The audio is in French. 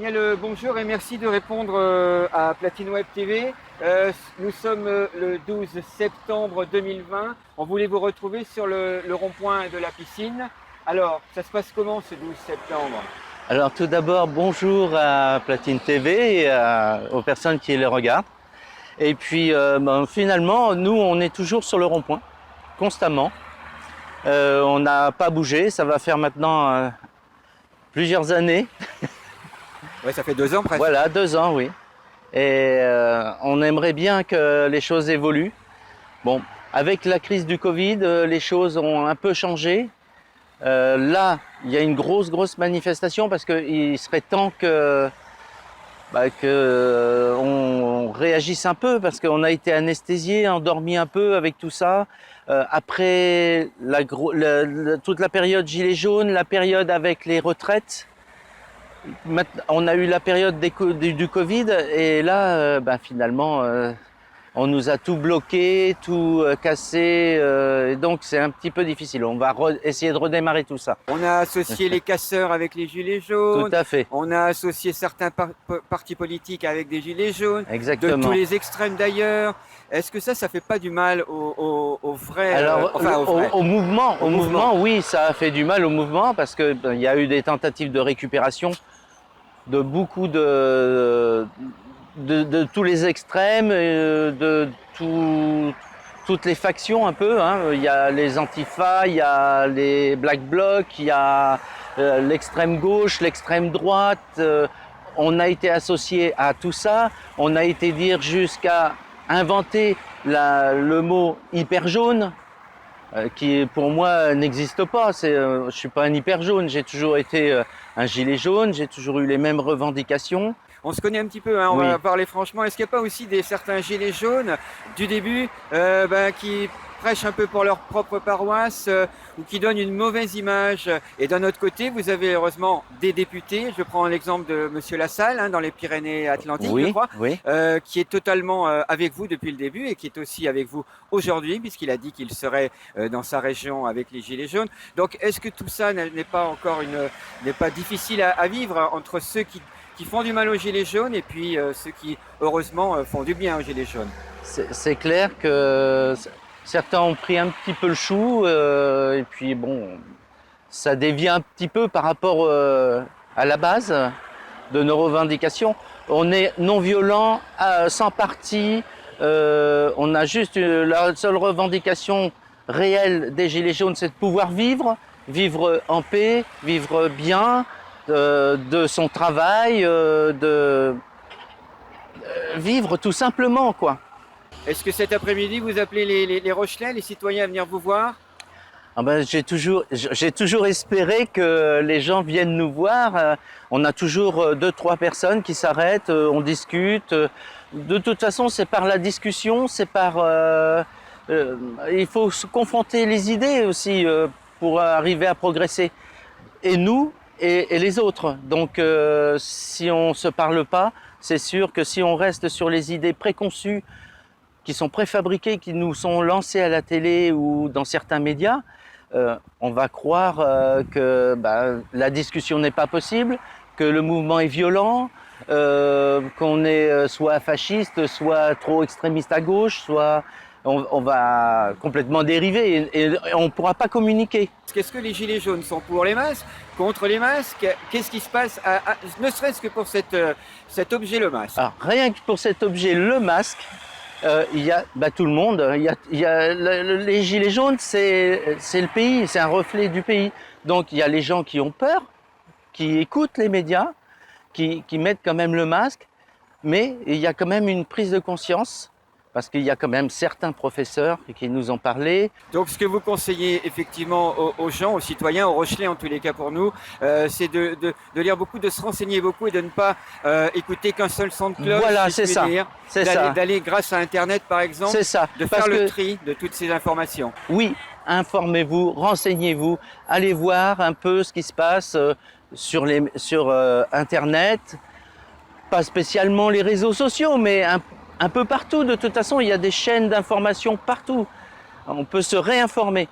Daniel, bonjour et merci de répondre à Platine Web TV. Nous sommes le 12 septembre 2020. On voulait vous retrouver sur le rond-point de la piscine. Alors, ça se passe comment ce 12 septembre? Alors tout d'abord, bonjour à Platine TV et aux personnes qui les regardent. Et puis finalement, nous, on est toujours sur le rond-point, constamment. On n'a pas bougé, ça va faire maintenant plusieurs années. Ouais, ça fait 2 ans presque. Voilà, 2 ans, oui. Et on aimerait bien que les choses évoluent. Bon, avec la crise du Covid, les choses ont un peu changé. Là, il y a une grosse manifestation parce qu'il serait temps que on réagisse un peu parce qu'on a été anesthésié, endormi un peu avec tout ça. Après toute la période gilet jaune, la période avec les retraites, on a eu la période du Covid et là, finalement, on nous a tout bloqué, tout cassé, et donc c'est un petit peu difficile. On va essayer de redémarrer tout ça. On a associé les casseurs avec les gilets jaunes. Tout à fait. On a associé certains partis politiques avec des gilets jaunes. Exactement. De tous les extrêmes d'ailleurs. Est-ce que ça fait pas du mal au vrai, Alors, au mouvement, oui, ça a fait du mal au mouvement parce que il y a eu des tentatives de récupération de beaucoup de tous les extrêmes, toutes les factions un peu. Il y a les antifas, il y a les black blocs, il y a l'extrême gauche, l'extrême droite. On a été associé à tout ça. On a été dire jusqu'à inventer le mot hyper jaune, qui pour moi n'existe pas. Je suis pas un hyper jaune. J'ai toujours été un gilet jaune. J'ai toujours eu les mêmes revendications. On se connaît un petit peu, hein, on Oui. va parler franchement. Est-ce qu'il n'y a pas aussi certains gilets jaunes du début qui prêchent un peu pour leur propre paroisse ou qui donnent une mauvaise image? Et d'un autre côté, vous avez heureusement des députés. Je prends l'exemple de Monsieur Lassalle, hein, dans les Pyrénées-Atlantiques, Oui, je crois, oui. qui est totalement avec vous depuis le début et qui est aussi avec vous aujourd'hui, puisqu'il a dit qu'il serait dans sa région avec les gilets jaunes. Donc, est-ce que tout ça n'est pas n'est pas difficile à vivre entre ceux qui font du mal aux gilets jaunes et puis ceux qui, heureusement, font du bien aux gilets jaunes? C'est clair que certains ont pris un petit peu le chou et puis bon, ça dévie un petit peu par rapport à la base de nos revendications. On est non violent, sans parti, on a juste la seule revendication réelle des gilets jaunes, c'est de pouvoir vivre en paix, vivre bien, de son travail, de vivre tout simplement, quoi. Est-ce que cet après-midi, vous appelez les Rochelais, les citoyens à venir vous voir? Ah ben, j'ai toujours espéré que les gens viennent nous voir. On a toujours 2-3 personnes qui s'arrêtent, on discute. De toute façon, c'est par la discussion, il faut se confronter les idées aussi pour arriver à progresser. Et nous et les autres. Donc, si on se parle pas, c'est sûr que si on reste sur les idées préconçues, qui sont préfabriquées, qui nous sont lancées à la télé ou dans certains médias, on va croire que la discussion n'est pas possible, que le mouvement est violent, qu'on est soit fasciste, soit trop extrémiste à gauche, soit on va complètement dériver et on ne pourra pas communiquer. Est-ce que les gilets jaunes sont pour les masques, contre les masques? Qu'est-ce qui se passe, ne serait-ce que pour cet objet, le masque? Alors, rien que pour cet objet, le masque, il y a tout le monde. Les gilets jaunes, c'est le pays, c'est un reflet du pays. Donc il y a les gens qui ont peur, qui écoutent les médias, qui mettent quand même le masque, mais il y a quand même une prise de conscience. Parce qu'il y a quand même certains professeurs qui nous ont parlé. Donc ce que vous conseillez effectivement aux gens, aux citoyens, aux Rochelais en tous les cas pour nous, c'est de lire beaucoup, de se renseigner beaucoup et de ne pas écouter qu'un seul son de cloche. Voilà, c'est ça. D'aller grâce à Internet par exemple, c'est ça. de faire le tri de toutes ces informations. Oui, informez-vous, renseignez-vous, allez voir un peu ce qui se passe sur Internet, pas spécialement les réseaux sociaux, mais un peu partout. De toute façon, il y a des chaînes d'information partout. On peut se réinformer.